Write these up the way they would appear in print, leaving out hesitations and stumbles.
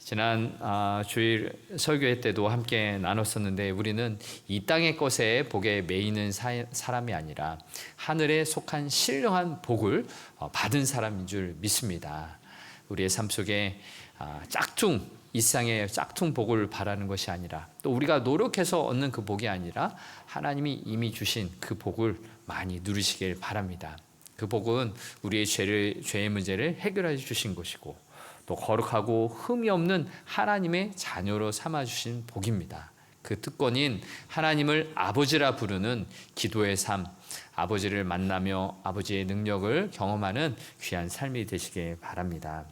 지난 주일 설교회 때도 함께 나눴었는데 우리는 이 땅의 것에 복에 매이는 사람이 아니라 하늘에 속한 신령한 복을 받은 사람인 줄 믿습니다. 우리의 삶 속에 일상의 짝퉁 복을 바라는 것이 아니라 또 우리가 노력해서 얻는 그 복이 아니라 하나님이 이미 주신 그 복을 많이 누리시길 바랍니다. 그 복은 우리의 죄의 문제를 해결해 주신 것이고 또 거룩하고 흠이 없는 하나님의 자녀로 삼아주신 복입니다. 그 특권인 하나님을 아버지라 부르는 기도의 삶, 아버지를 만나며 아버지의 능력을 경험하는 귀한 삶이 되시길 바랍니다.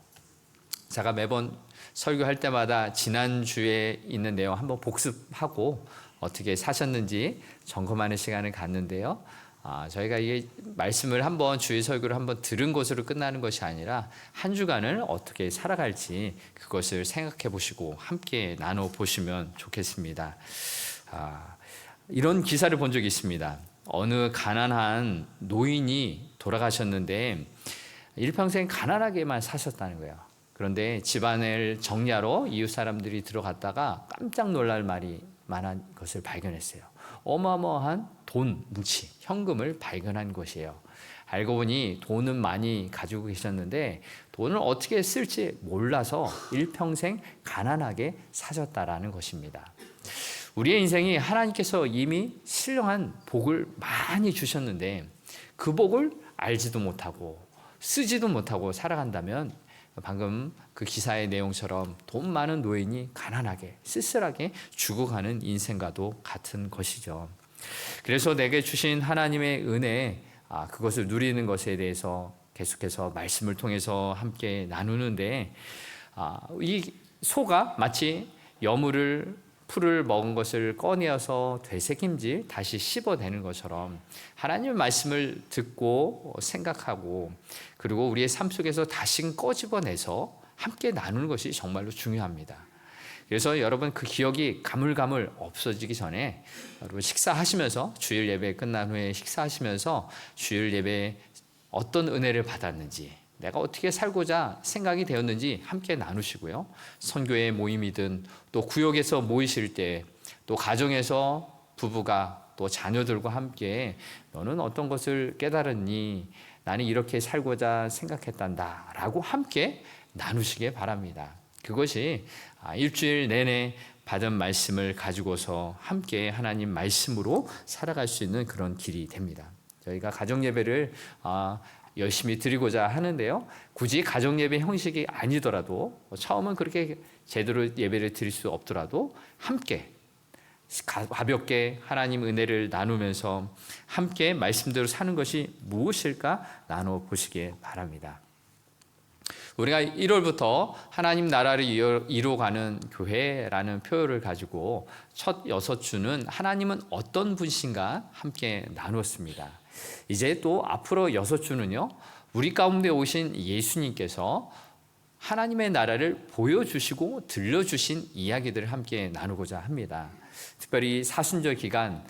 제가 매번 설교할 때마다 지난주에 있는 내용 한번 복습하고 어떻게 사셨는지 점검하는 시간을 갖는데요. 저희가 이 말씀을 한번 주일 설교를 한번 들은 것으로 끝나는 것이 아니라 한 주간을 어떻게 살아갈지 그것을 생각해 보시고 함께 나눠 보시면 좋겠습니다. 이런 기사를 본 적이 있습니다. 어느 가난한 노인이 돌아가셨는데 일평생 가난하게만 사셨다는 거예요. 그런데 집안을 정리하러 이웃 사람들이 들어갔다가 깜짝 놀랄 만한 것을 발견했어요. 어마어마한 돈 뭉치, 현금을 발견한 것이에요. 알고 보니 돈은 많이 가지고 계셨는데 돈을 어떻게 쓸지 몰라서 일평생 가난하게 사셨다라는 것입니다. 우리의 인생이 하나님께서 이미 신령한 복을 많이 주셨는데 그 복을 알지도 못하고 쓰지도 못하고 살아간다면 방금 그 기사의 내용처럼 돈 많은 노인이 가난하게 쓸쓸하게 죽어가는 인생과도 같은 것이죠. 그래서 내게 주신 하나님의 은혜, 그것을 누리는 것에 대해서 계속해서 말씀을 통해서 함께 나누는데 이 소가 마치 풀을 먹은 것을 꺼내어서 되새김질 다시 씹어내는 것처럼 하나님의 말씀을 듣고 생각하고 그리고 우리의 삶 속에서 다시 꺼집어내서 함께 나누는 것이 정말로 중요합니다. 그래서 여러분 그 기억이 가물가물 없어지기 전에 여러분 식사하시면서 주일 예배 끝난 후에 식사하시면서 주일 예배에 어떤 은혜를 받았는지 내가 어떻게 살고자 생각이 되었는지 함께 나누시고요. 선교회 모임이든 또 구역에서 모이실 때 또 가정에서 부부가 또 자녀들과 함께 너는 어떤 것을 깨달았니? 나는 이렇게 살고자 생각했단다 라고 함께 나누시기 바랍니다. 그것이 일주일 내내 받은 말씀을 가지고서 함께 하나님 말씀으로 살아갈 수 있는 그런 길이 됩니다. 저희가 가정예배를 열심히 드리고자 하는데요. 굳이 가정예배 형식이 아니더라도 처음은 그렇게 제대로 예배를 드릴 수 없더라도 함께 가볍게 하나님 은혜를 나누면서 함께 말씀대로 사는 것이 무엇일까 나눠보시기 바랍니다. 우리가 1월부터 하나님 나라를 이루어가는 교회라는 표현을 가지고 첫 6주는 하나님은 어떤 분이신가 함께 나누었습니다. 이제 또 앞으로 6주는요, 우리 가운데 오신 예수님께서 하나님의 나라를 보여주시고 들려주신 이야기들을 함께 나누고자 합니다. 특별히 사순절 기간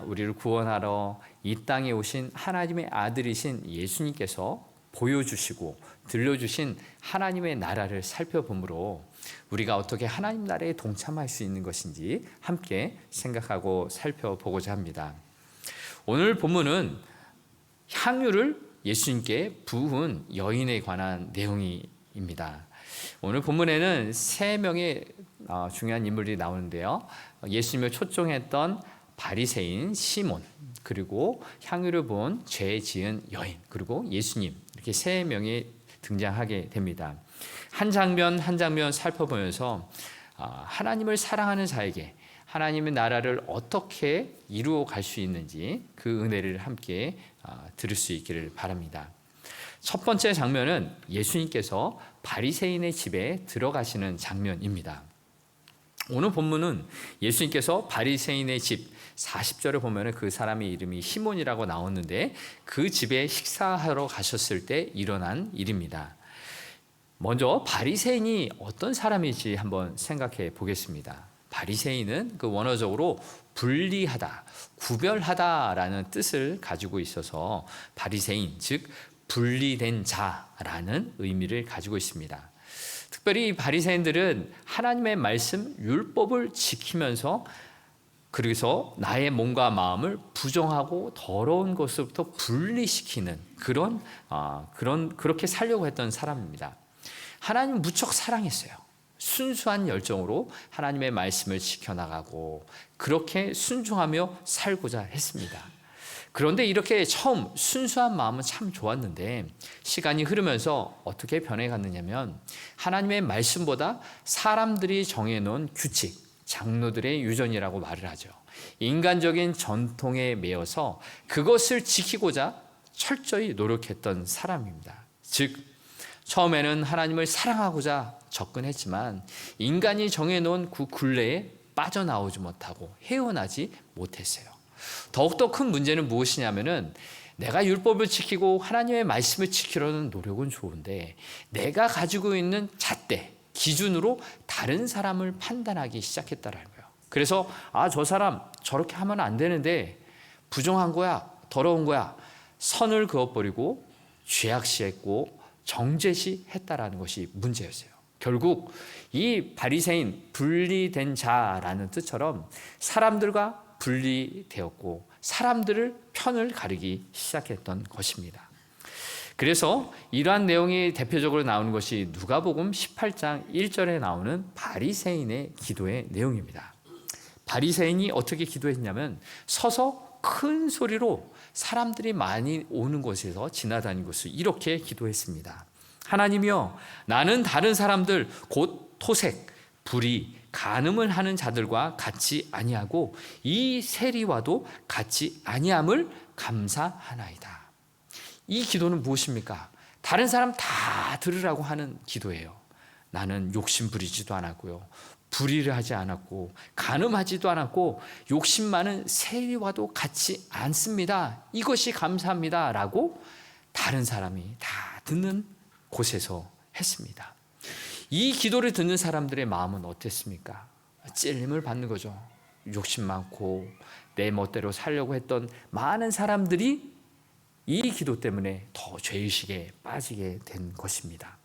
우리를 구원하러 이 땅에 오신 하나님의 아들이신 예수님께서 보여주시고 들려주신 하나님의 나라를 살펴보므로 우리가 어떻게 하나님 나라에 동참할 수 있는 것인지 함께 생각하고 살펴보고자 합니다. 오늘 본문은 향유를 예수님께 부은 여인에 관한 내용입니다. 오늘 본문에는 3명의 중요한 인물이 나오는데요. 예수님을 초청했던 바리새인 시몬, 그리고 향유를 부은 죄 지은 여인, 그리고 예수님, 이렇게 3명이 등장하게 됩니다. 한 장면 한 장면 살펴보면서 하나님을 사랑하는 자에게 하나님의 나라를 어떻게 이루어 갈 수 있는지 그 은혜를 함께 들을 수 있기를 바랍니다. 첫 번째 장면은 예수님께서 바리새인의 집에 들어가시는 장면입니다. 오늘 본문은 예수님께서 바리새인의 집 40절에 보면 그 사람의 이름이 시몬이라고 나오는데 그 집에 식사하러 가셨을 때 일어난 일입니다. 먼저 바리새인이 어떤 사람인지 한번 생각해 보겠습니다. 바리새인은 그 원어적으로 분리하다, 구별하다라는 뜻을 가지고 있어서 바리새인, 즉 분리된 자라는 의미를 가지고 있습니다. 특별히 이 바리새인들은 하나님의 말씀 율법을 지키면서 그래서 나의 몸과 마음을 부정하고 더러운 것으로부터 분리시키는 그렇게 살려고 했던 사람입니다. 하나님은 무척 사랑했어요. 순수한 열정으로 하나님의 말씀을 지켜나가고 그렇게 순종하며 살고자 했습니다. 그런데 이렇게 처음 순수한 마음은 참 좋았는데 시간이 흐르면서 어떻게 변해갔느냐면 하나님의 말씀보다 사람들이 정해놓은 규칙, 장로들의 유전이라고 말을 하죠. 인간적인 전통에 매여서 그것을 지키고자 철저히 노력했던 사람입니다. 즉 처음에는 하나님을 사랑하고자 접근했지만 인간이 정해놓은 그 굴레에 빠져나오지 못하고 헤어나지 못했어요. 더욱더 큰 문제는 무엇이냐면은 내가 율법을 지키고 하나님의 말씀을 지키려는 노력은 좋은데 내가 가지고 있는 잣대, 기준으로 다른 사람을 판단하기 시작했다라는 거예요. 그래서 저 사람 저렇게 하면 안 되는데 부정한 거야, 더러운 거야. 선을 그어버리고 죄악시했고 정죄시했다라는 것이 문제였어요. 결국 이 바리새인, 분리된 자라는 뜻처럼 사람들과 분리되었고 사람들을 편을 가르기 시작했던 것입니다. 그래서 이러한 내용이 대표적으로 나오는 것이 누가복음 18장 1절에 나오는 바리새인의 기도의 내용입니다. 바리새인이 어떻게 기도했냐면 서서 큰 소리로 사람들이 많이 오는 곳에서 지나다니는 곳을 이렇게 기도했습니다. 하나님이여, 나는 다른 사람들 곧 토색, 불의, 간음을 하는 자들과 같이 아니하고 이 세리와도 같이 아니함을 감사하나이다. 이 기도는 무엇입니까? 다른 사람 다 들으라고 하는 기도예요. 나는 욕심 부리지도 않았고요, 불의를 하지 않았고 간음하지도 않았고 욕심 많은 세리와도 같지 않습니다. 이것이 감사합니다 라고 다른 사람이 다 듣는 곳에서 했습니다. 이 기도를 듣는 사람들의 마음은 어땠습니까? 찔림을 받는 거죠. 욕심 많고 내 멋대로 살려고 했던 많은 사람들이 이 기도 때문에 더 죄의식에 빠지게 된 것입니다.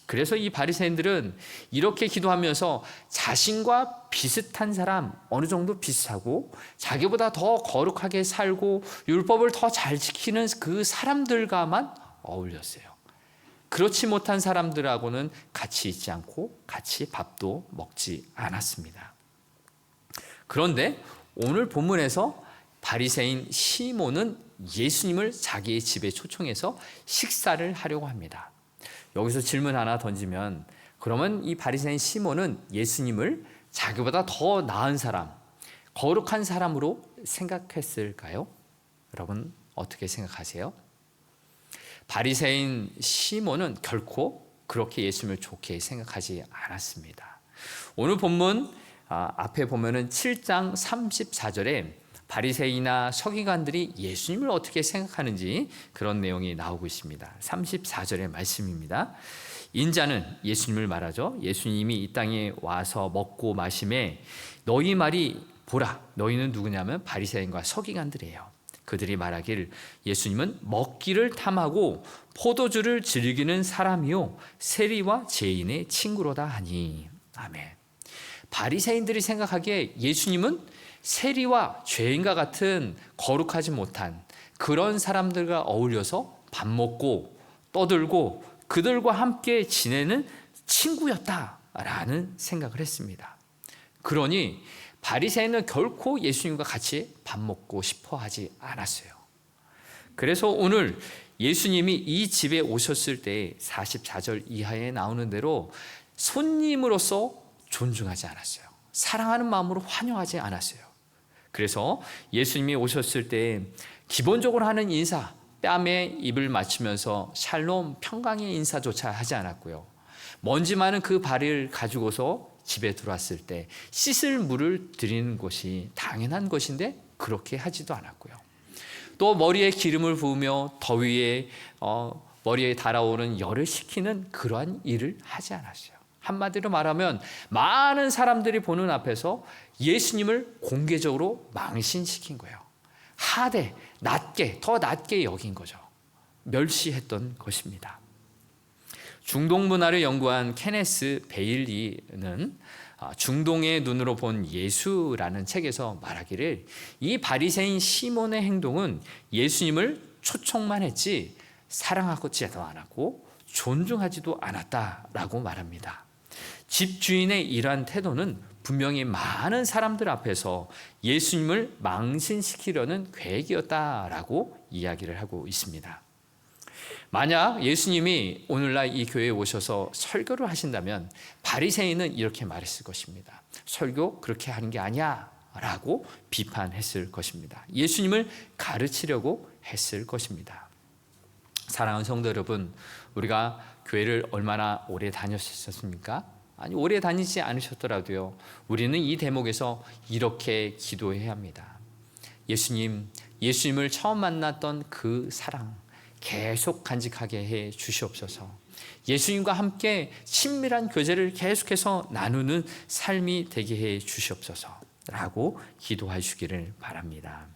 그래서 이 바리새인들은 이렇게 기도하면서 자신과 비슷한 사람, 어느 정도 비슷하고 자기보다 더 거룩하게 살고 율법을 더 잘 지키는 그 사람들과만 어울렸어요. 그렇지 못한 사람들하고는 같이 있지 않고 같이 밥도 먹지 않았습니다. 그런데 오늘 본문에서 바리새인 시몬은 예수님을 자기의 집에 초청해서 식사를 하려고 합니다. 여기서 질문 하나 던지면, 그러면 이 바리새인 시몬은 예수님을 자기보다 더 나은 사람, 거룩한 사람으로 생각했을까요? 여러분 어떻게 생각하세요? 바리새인 시몬은 결코 그렇게 예수님을 좋게 생각하지 않았습니다. 오늘 본문 앞에 보면은 7장 34절에 바리새인이나 서기관들이 예수님을 어떻게 생각하는지 그런 내용이 나오고 있습니다. 34절의 말씀입니다. 인자는 예수님을 말하죠. 예수님이 이 땅에 와서 먹고 마심에 너희 말이 보라, 너희는 누구냐면 바리새인과 서기관들이에요. 그들이 말하길 예수님은 먹기를 탐하고 포도주를 즐기는 사람이요 세리와 죄인의 친구로다 하니. 아멘. 바리새인들이 생각하기에 예수님은 세리와 죄인과 같은 거룩하지 못한 그런 사람들과 어울려서 밥 먹고 떠들고 그들과 함께 지내는 친구였다라는 생각을 했습니다. 그러니 바리새인은 결코 예수님과 같이 밥 먹고 싶어 하지 않았어요. 그래서 오늘 예수님이 이 집에 오셨을 때 44절 이하에 나오는 대로 손님으로서 존중하지 않았어요. 사랑하는 마음으로 환영하지 않았어요. 그래서 예수님이 오셨을 때 기본적으로 하는 인사, 뺨에 입을 맞추면서 샬롬, 평강의 인사조차 하지 않았고요. 먼지 많은 그 발을 가지고서 집에 들어왔을 때 씻을 물을 드리는 것이 당연한 것인데 그렇게 하지도 않았고요. 또 머리에 기름을 부으며 더위에 머리에 달아오는 열을 식히는 그러한 일을 하지 않았어요. 한마디로 말하면 많은 사람들이 보는 앞에서 예수님을 공개적으로 망신시킨 거예요. 하대, 낮게, 더 낮게 여긴 거죠. 멸시했던 것입니다. 중동 문화를 연구한 케네스 베일리는 중동의 눈으로 본 예수라는 책에서 말하기를 이 바리새인 시몬의 행동은 예수님을 초청만 했지 사랑하지도 않았고 존중하지도 않았다라고 말합니다. 집주인의 이러한 태도는 분명히 많은 사람들 앞에서 예수님을 망신시키려는 계획이었다라고 이야기를 하고 있습니다. 만약 예수님이 오늘날 이 교회에 오셔서 설교를 하신다면 바리새인은 이렇게 말했을 것입니다. 설교 그렇게 하는 게 아니야 라고 비판했을 것입니다. 예수님을 가르치려고 했을 것입니다. 사랑하는 성도 여러분, 우리가 교회를 얼마나 오래 다녔었습니까? 아니, 오래 다니지 않으셨더라도요, 우리는 이 대목에서 이렇게 기도해야 합니다. 예수님을 처음 만났던 그 사랑 계속 간직하게 해 주시옵소서. 예수님과 함께 친밀한 교제를 계속해서 나누는 삶이 되게 해 주시옵소서 라고 기도하시기를 바랍니다.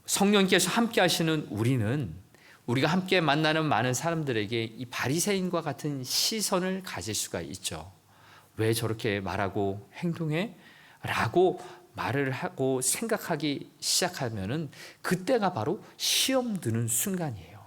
성령께서 함께 하시는 우리가 함께 만나는 많은 사람들에게 이 바리새인과 같은 시선을 가질 수가 있죠. 왜 저렇게 말하고 행동해? 라고 말을 하고 생각하기 시작하면은 그때가 바로 시험 드는 순간이에요.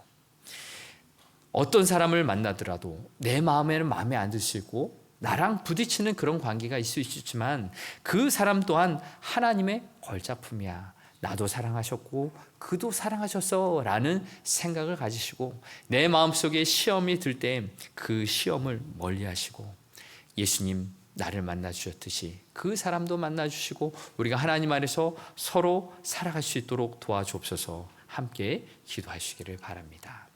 어떤 사람을 만나더라도 내 마음에는 마음에 안 드시고 나랑 부딪히는 그런 관계가 있을 수 있지만 그 사람 또한 하나님의 걸작품이야. 나도 사랑하셨고 그도 사랑하셨어 라는 생각을 가지시고 내 마음속에 시험이 들 때 그 시험을 멀리하시고 예수님 나를 만나주셨듯이 그 사람도 만나주시고 우리가 하나님 안에서 서로 살아갈 수 있도록 도와주옵소서. 함께 기도하시기를 바랍니다.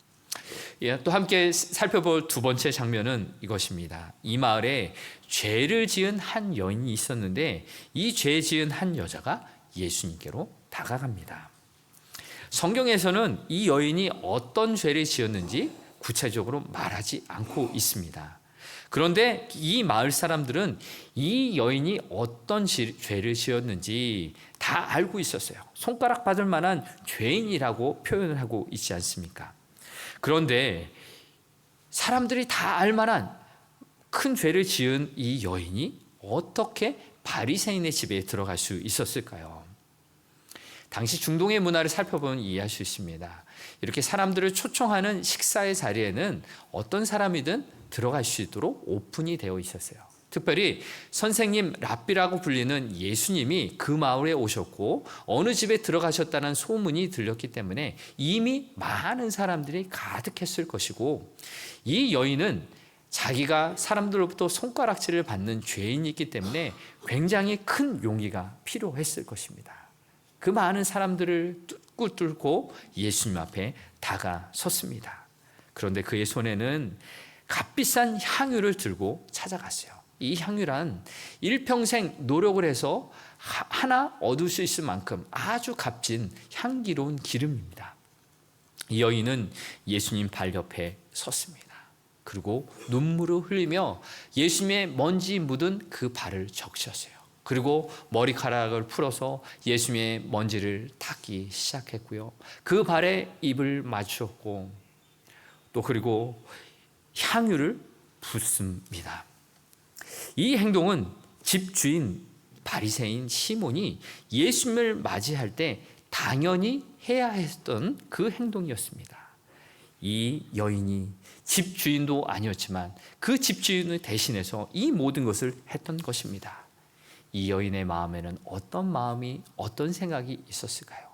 또 함께 살펴볼 두 번째 장면은 이것입니다. 이 마을에 죄를 지은 한 여인이 있었는데 이 죄 지은 한 여자가 예수님께로 다가갑니다. 성경에서는 이 여인이 어떤 죄를 지었는지 구체적으로 말하지 않고 있습니다. 그런데 이 마을 사람들은 이 여인이 어떤 죄를 지었는지 다 알고 있었어요. 손가락 받을 만한 죄인이라고 표현을 하고 있지 않습니까? 그런데 사람들이 다 알만한 큰 죄를 지은 이 여인이 어떻게 바리새인의 집에 들어갈 수 있었을까요? 당시 중동의 문화를 살펴보면 이해할 수 있습니다. 이렇게 사람들을 초청하는 식사의 자리에는 어떤 사람이든 들어갈 수 있도록 오픈이 되어 있었어요. 특별히 선생님 랍비라고 불리는 예수님이 그 마을에 오셨고 어느 집에 들어가셨다는 소문이 들렸기 때문에 이미 많은 사람들이 가득했을 것이고 이 여인은 자기가 사람들로부터 손가락질을 받는 죄인이기 때문에 굉장히 큰 용기가 필요했을 것입니다. 그 많은 사람들을 뚫고 예수님 앞에 다가섰습니다. 그런데 그의 손에는 값비싼 향유를 들고 찾아갔어요. 이 향유란 일평생 노력을 해서 하나 얻을 수 있을 만큼 아주 값진 향기로운 기름입니다. 이 여인은 예수님 발 옆에 섰습니다. 그리고 눈물을 흘리며 예수님의 먼지 묻은 그 발을 적셨어요. 그리고 머리카락을 풀어서 예수님의 먼지를 닦기 시작했고요. 그 발에 입을 맞추었고 또 그리고 향유를 붓습니다. 이 행동은 집주인 바리새인 시몬이 예수님을 맞이할 때 당연히 해야 했던 그 행동이었습니다. 이 여인이 집주인도 아니었지만 그 집주인을 대신해서 이 모든 것을 했던 것입니다. 이 여인의 마음에는 어떤 마음이 어떤 생각이 있었을까요?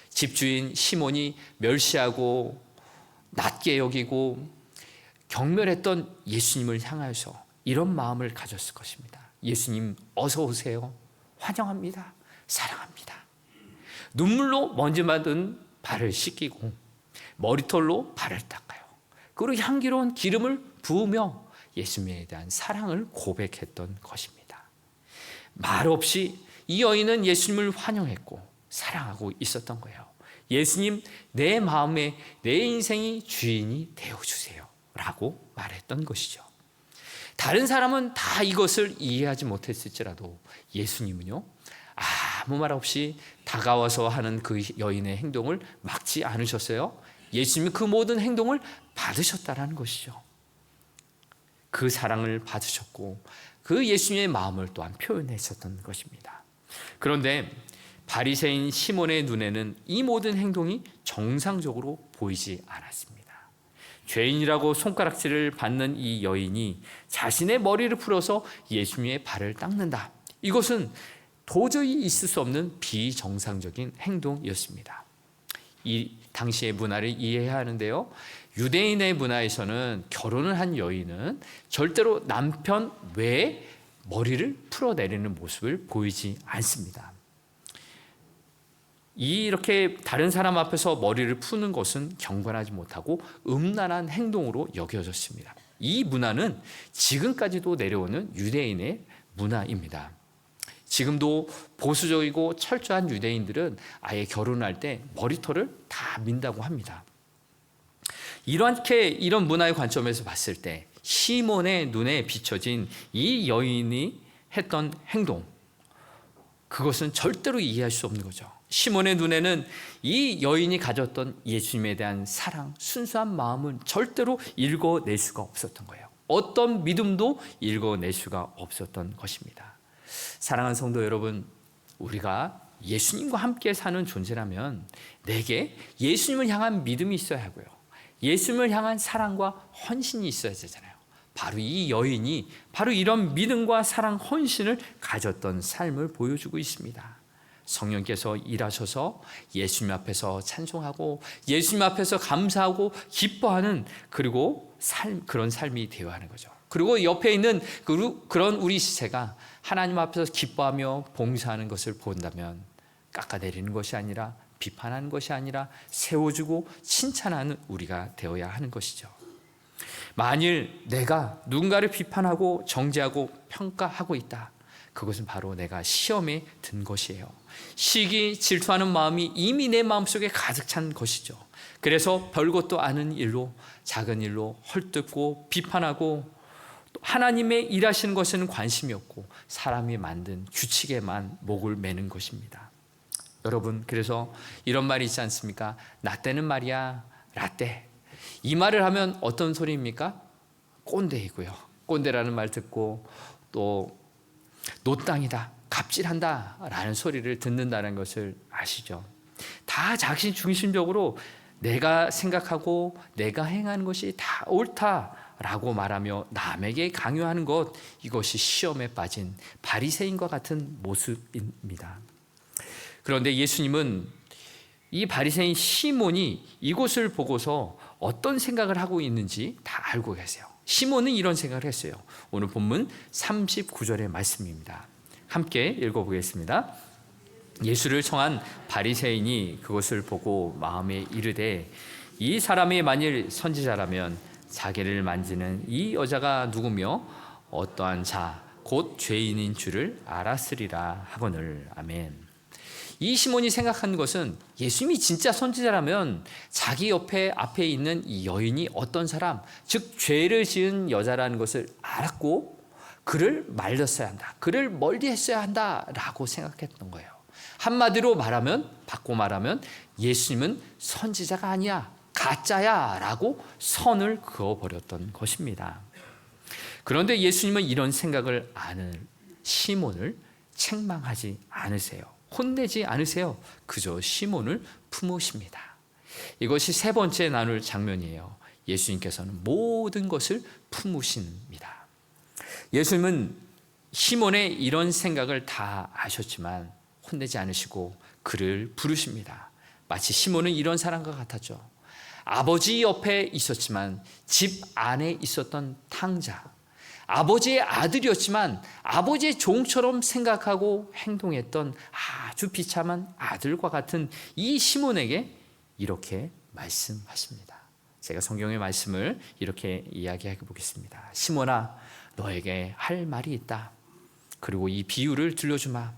집주인 시몬이 멸시하고 낮게 여기고 경멸했던 예수님을 향하여서 이런 마음을 가졌을 것입니다. 예수님 어서 오세요. 환영합니다. 사랑합니다. 눈물로 먼지 맞은 발을 씻기고 머리털로 발을 닦아요. 그리고 향기로운 기름을 부으며 예수님에 대한 사랑을 고백했던 것입니다. 말없이 이 여인은 예수님을 환영했고 사랑하고 있었던 거예요. 예수님, 내 마음에 내 인생이 주인이 되어주세요 라고 말했던 것이죠. 다른 사람은 다 이것을 이해하지 못했을지라도 예수님은요, 아무 말 없이 다가와서 하는 그 여인의 행동을 막지 않으셨어요. 예수님이 그 모든 행동을 받으셨다라는 것이죠. 그 사랑을 받으셨고 그 예수님의 마음을 또한 표현했었던 것입니다. 그런데 바리새인 시몬의 눈에는 이 모든 행동이 정상적으로 보이지 않았습니다. 죄인이라고 손가락질을 받는 이 여인이 자신의 머리를 풀어서 예수님의 발을 닦는다. 이것은 도저히 있을 수 없는 비정상적인 행동이었습니다. 이 당시의 문화를 이해해야 하는데요. 유대인의 문화에서는 결혼을 한 여인은 절대로 남편 외에 머리를 풀어내리는 모습을 보이지 않습니다. 이렇게 다른 사람 앞에서 머리를 푸는 것은 경건하지 못하고 음란한 행동으로 여겨졌습니다. 이 문화는 지금까지도 내려오는 유대인의 문화입니다. 지금도 보수적이고 철저한 유대인들은 아예 결혼할 때 머리털을 다 민다고 합니다. 이런 문화의 관점에서 봤을 때 시몬의 눈에 비춰진 이 여인이 했던 행동, 그것은 절대로 이해할 수 없는 거죠. 시몬의 눈에는 이 여인이 가졌던 예수님에 대한 사랑, 순수한 마음은 절대로 읽어낼 수가 없었던 거예요. 어떤 믿음도 읽어낼 수가 없었던 것입니다. 사랑하는 성도 여러분, 우리가 예수님과 함께 사는 존재라면 내게 예수님을 향한 믿음이 있어야 하고요. 예수님을 향한 사랑과 헌신이 있어야 되잖아요. 바로 이 여인이 바로 이런 믿음과 사랑, 헌신을 가졌던 삶을 보여주고 있습니다. 성령께서 일하셔서 예수님 앞에서 찬송하고 예수님 앞에서 감사하고 기뻐하는 그런 삶이 되어야 하는 거죠. 그리고 옆에 있는 그런 우리 시체가 하나님 앞에서 기뻐하며 봉사하는 것을 본다면 깎아내리는 것이 아니라 비판하는 것이 아니라 세워주고 칭찬하는 우리가 되어야 하는 것이죠. 만일 내가 누군가를 비판하고 정죄하고 평가하고 있다, 그것은 바로 내가 시험에 든 것이에요. 시기, 질투하는 마음이 이미 내 마음속에 가득 찬 것이죠. 그래서 별것도 아닌 일로, 작은 일로 헐뜯고 비판하고 하나님의 일하시는 것에는 관심이 없고 사람이 만든 규칙에만 목을 매는 것입니다. 여러분, 그래서 이런 말이 있지 않습니까? 나 때는 말이야 라떼. 이 말을 하면 어떤 소리입니까? 꼰대이고요. 꼰대라는 말 듣고 또 노땅이다, 갑질한다 라는 소리를 듣는다는 것을 아시죠? 다 자신 중심적으로 내가 생각하고 내가 행하는 것이 다 옳다라고 말하며 남에게 강요하는 것, 이것이 시험에 빠진 바리새인과 같은 모습입니다. 그런데 예수님은 이 바리새인 시몬이 이곳을 보고서 어떤 생각을 하고 있는지 다 알고 계세요. 시몬은 이런 생각을 했어요. 오늘 본문 39절의 말씀입니다. 함께 읽어보겠습니다. 예수를 청한 바리새인이 그것을 보고 마음에 이르되 이 사람이 만일 선지자라면 자기를 만지는 이 여자가 누구며 어떠한 자 곧 죄인인 줄을 알았으리라 하거늘. 아멘. 이 시몬이 생각한 것은 예수님이 진짜 선지자라면 자기 앞에 있는 이 여인이 어떤 사람, 즉 죄를 지은 여자라는 것을 알았고 그를 말렸어야 한다, 그를 멀리했어야 한다라고 생각했던 거예요. 한마디로 바꿔 말하면 예수님은 선지자가 아니야, 가짜야 라고 선을 그어버렸던 것입니다. 그런데 예수님은 이런 생각을 아는 시몬을 책망하지 않으세요. 혼내지 않으세요. 그저 시몬을 품으십니다. 이것이 세 번째 나눌 장면이에요. 예수님께서는 모든 것을 품으십니다. 예수님은 시몬의 이런 생각을 다 아셨지만 혼내지 않으시고 그를 부르십니다. 마치 시몬은 이런 사람과 같았죠. 아버지 옆에 있었지만 집 안에 있었던 탕자, 아버지의 아들이었지만 아버지의 종처럼 생각하고 행동했던 아주 비참한 아들과 같은 이 시몬에게 이렇게 말씀하십니다. 제가 성경의 말씀을 이렇게 이야기해 보겠습니다. 시몬아, 너에게 할 말이 있다. 그리고 이 비유를 들려주마.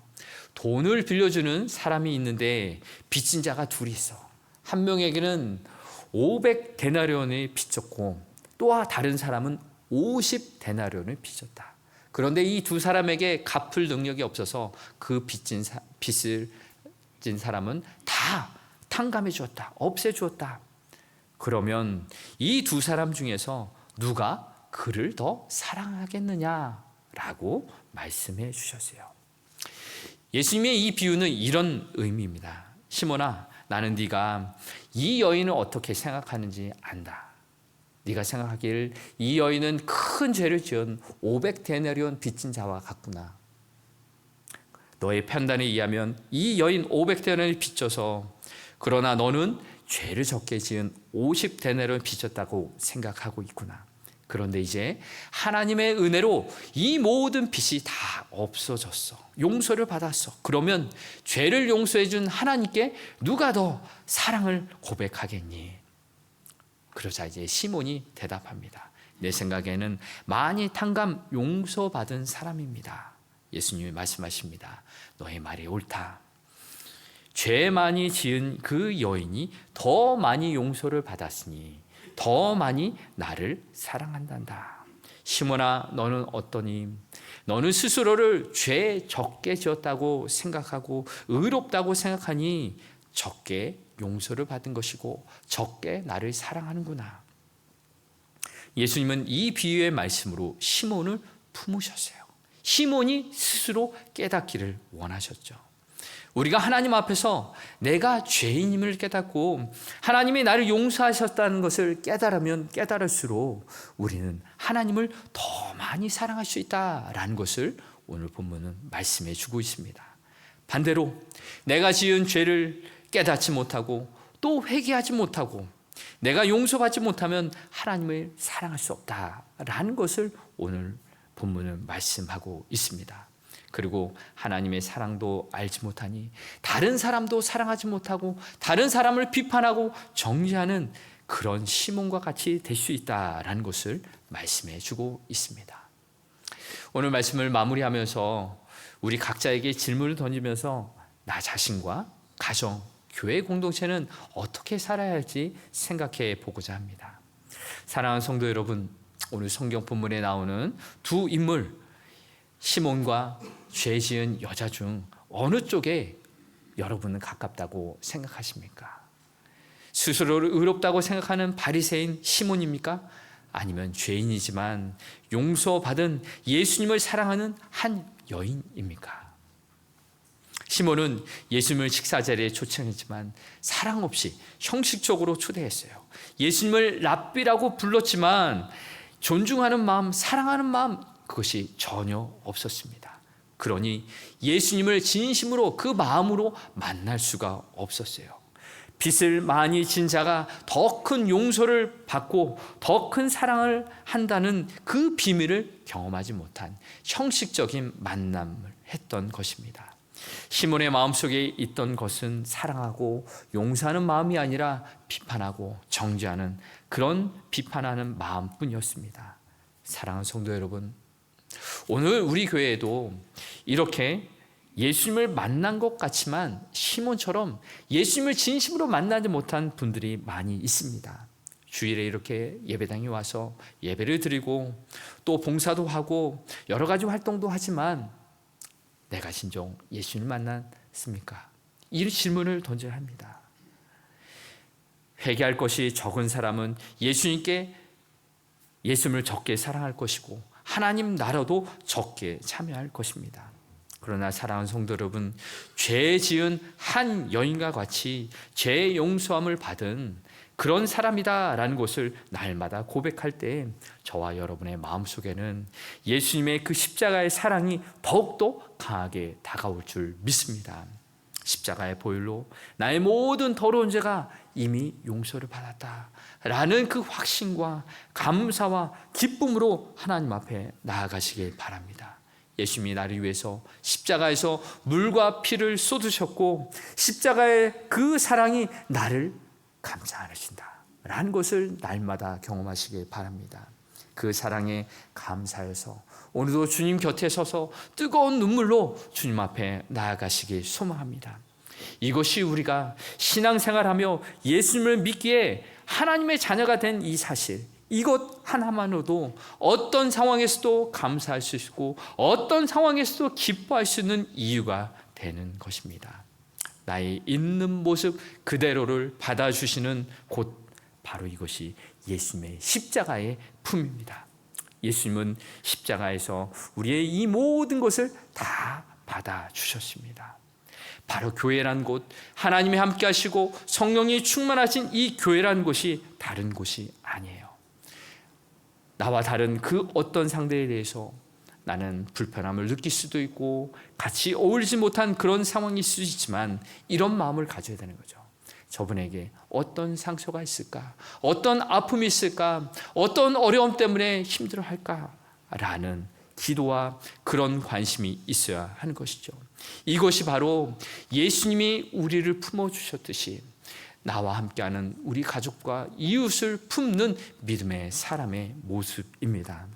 돈을 빌려주는 사람이 있는데 빚진 자가 둘이 있어. 한 명에게는 500데나리온을 빚졌고 또 다른 사람은 50데나리온을 빚졌다. 그런데 이 두 사람에게 갚을 능력이 없어서 그 빚을 진 사람은 다 탕감해 주었다, 없애 주었다. 그러면 이 두 사람 중에서 누가 그를 더 사랑하겠느냐라고 말씀해 주셨어요. 예수님의 이 비유는 이런 의미입니다. 시몬아, 나는 네가 이 여인을 어떻게 생각하는지 안다. 네가 생각하길 이 여인은 큰 죄를 지은 500데나리온 빚진 자와 같구나. 너의 판단에 의하면 이 여인 500데나리온을 빚져서, 그러나 너는 죄를 적게 지은 50데나리온을 빚졌다고 생각하고 있구나. 그런데 이제 하나님의 은혜로 이 모든 빚이 다 없어졌어. 용서를 받았어. 그러면 죄를 용서해 준 하나님께 누가 더 사랑을 고백하겠니? 그러자 이제 시몬이 대답합니다. 내 생각에는 많이 탕감 용서받은 사람입니다. 예수님이 말씀하십니다. 너의 말이 옳다. 죄 많이 지은 그 여인이 더 많이 용서를 받았으니 더 많이 나를 사랑한단다. 시몬아, 너는 어떠니? 너는 스스로를 죄 적게 지었다고 생각하고 의롭다고 생각하니 적게 용서를 받은 것이고 적게 나를 사랑하는구나. 예수님은 이 비유의 말씀으로 시몬을 품으셨어요. 시몬이 스스로 깨닫기를 원하셨죠. 우리가 하나님 앞에서 내가 죄인임을 깨닫고 하나님이 나를 용서하셨다는 것을 깨달으면 깨달을수록 우리는 하나님을 더 많이 사랑할 수 있다라는 것을 오늘 본문은 말씀해 주고 있습니다. 반대로 내가 지은 죄를 깨닫지 못하고 또 회개하지 못하고 내가 용서받지 못하면 하나님을 사랑할 수 없다라는 것을 오늘 본문은 말씀하고 있습니다. 그리고 하나님의 사랑도 알지 못하니 다른 사람도 사랑하지 못하고 다른 사람을 비판하고 정죄하는 그런 시몬과 같이 될 수 있다라는 것을 말씀해 주고 있습니다. 오늘 말씀을 마무리하면서 우리 각자에게 질문을 던지면서 나 자신과 가정, 교회 공동체는 어떻게 살아야 할지 생각해 보고자 합니다. 사랑하는 성도 여러분, 오늘 성경 본문에 나오는 두 인물 시몬과 죄 지은 여자 중 어느 쪽에 여러분은 가깝다고 생각하십니까? 스스로를 의롭다고 생각하는 바리새인 시몬입니까? 아니면 죄인이지만 용서받은 예수님을 사랑하는 한 여인입니까? 시몬은 예수님을 식사 자리에 초청했지만 사랑 없이 형식적으로 초대했어요. 예수님을 랍비라고 불렀지만 존중하는 마음, 사랑하는 마음, 그것이 전혀 없었습니다. 그러니 예수님을 진심으로 그 마음으로 만날 수가 없었어요. 빚을 많이 진 자가 더 큰 용서를 받고 더 큰 사랑을 한다는 그 비밀을 경험하지 못한 형식적인 만남을 했던 것입니다. 시몬의 마음속에 있던 것은 사랑하고 용서하는 마음이 아니라 비판하고 정죄하는 그런 비판하는 마음뿐이었습니다. 사랑하는 성도 여러분, 오늘 우리 교회에도 이렇게 예수님을 만난 것 같지만 시몬처럼 예수님을 진심으로 만나지 못한 분들이 많이 있습니다. 주일에 이렇게 예배당에 와서 예배를 드리고 또 봉사도 하고 여러 가지 활동도 하지만 내가 진정 예수님을 만났습니까? 이 질문을 던져야 합니다. 회개할 것이 적은 사람은 예수님께 예수님을 적게 사랑할 것이고 하나님 나라도 적게 참여할 것입니다. 그러나 사랑하는 성도 여러분, 죄 지은 한 여인과 같이 죄 용서함을 받은 그런 사람이다라는 것을 날마다 고백할 때 저와 여러분의 마음속에는 예수님의 그 십자가의 사랑이 더욱더 강하게 다가올 줄 믿습니다. 십자가의 보혈로 나의 모든 더러운 죄가 이미 용서를 받았다라는 그 확신과 감사와 기쁨으로 하나님 앞에 나아가시길 바랍니다. 예수님이 나를 위해서 십자가에서 물과 피를 쏟으셨고 십자가의 그 사랑이 나를 감싸 안으신다라는 것을 날마다 경험하시길 바랍니다. 그 사랑에 감사해서 오늘도 주님 곁에 서서 뜨거운 눈물로 주님 앞에 나아가시길 소망합니다. 이것이 우리가 신앙생활하며 예수님을 믿기에 하나님의 자녀가 된 이 사실, 이것 하나만으로도 어떤 상황에서도 감사할 수 있고 어떤 상황에서도 기뻐할 수 있는 이유가 되는 것입니다. 나의 있는 모습 그대로를 받아주시는 곧 바로 이것이 예수님의 십자가의 품입니다. 예수님은 십자가에서 우리의 이 모든 것을 다 받아주셨습니다. 바로 교회란 곳, 하나님이 함께 하시고 성령이 충만하신 이 교회란 곳이 다른 곳이 아니에요. 나와 다른 그 어떤 상대에 대해서 나는 불편함을 느낄 수도 있고 같이 어울리지 못한 그런 상황이 있을 수 있지만 이런 마음을 가져야 되는 거죠. 저분에게 어떤 상처가 있을까? 어떤 아픔이 있을까? 어떤 어려움 때문에 힘들어할까? 라는 기도와 그런 관심이 있어야 하는 것이죠. 이것이 바로 예수님이 우리를 품어주셨듯이 나와 함께하는 우리 가족과 이웃을 품는 믿음의 사람의 모습입니다.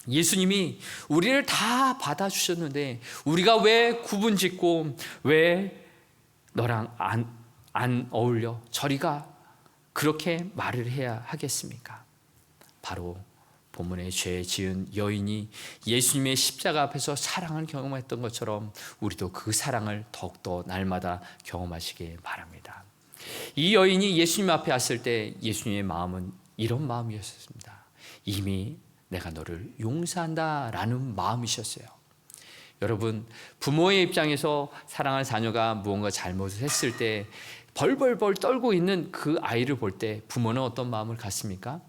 예수님이 우리를 다 받아주셨는데 우리가 왜 구분짓고 왜 너랑 안 어울려? 저리 가. 그렇게 말을 해야 하겠습니까? 바로 본문에 죄 지은 여인이 예수님의 십자가 앞에서 사랑을 경험했던 것처럼 우리도 그 사랑을 더욱더 날마다 경험하시길 바랍니다. 이 여인이 예수님 앞에 왔을 때 예수님의 마음은 이런 마음이었습니다. 이미 내가 너를 용서한다라는 마음이셨어요. 여러분, 부모의 입장에서 사랑하는 자녀가 무언가 잘못을 했을 때 벌벌벌 떨고 있는 그 아이를 볼 때 부모는 어떤 마음을 갖습니까?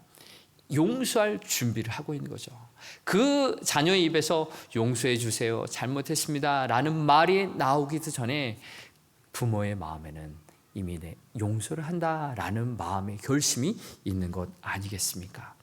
용서할 준비를 하고 있는 거죠. 그 자녀의 입에서 용서해 주세요, 잘못했습니다 라는 말이 나오기도 전에 부모의 마음에는 이미 용서를 한다라는 마음의 결심이 있는 것 아니겠습니까?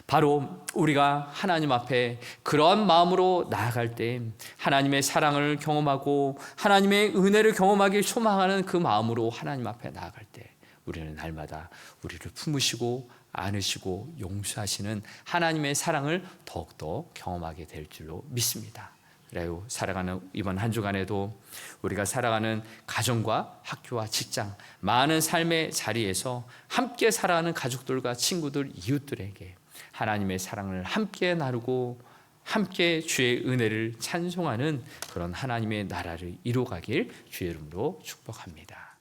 바로 우리가 하나님 앞에 그러한 마음으로 나아갈 때 하나님의 사랑을 경험하고 하나님의 은혜를 경험하길 소망하는 그 마음으로 하나님 앞에 나아갈 때 우리는 날마다 우리를 품으시고 안으시고 용서하시는 하나님의 사랑을 더욱더 경험하게 될 줄로 믿습니다. 그래요. 살아가는 이번 한 주간에도 우리가 살아가는 가정과 학교와 직장, 많은 삶의 자리에서 함께 살아가는 가족들과 친구들, 이웃들에게 하나님의 사랑을 함께 나누고 함께 주의 은혜를 찬송하는 그런 하나님의 나라를 이루어가길 주의 이름으로 축복합니다.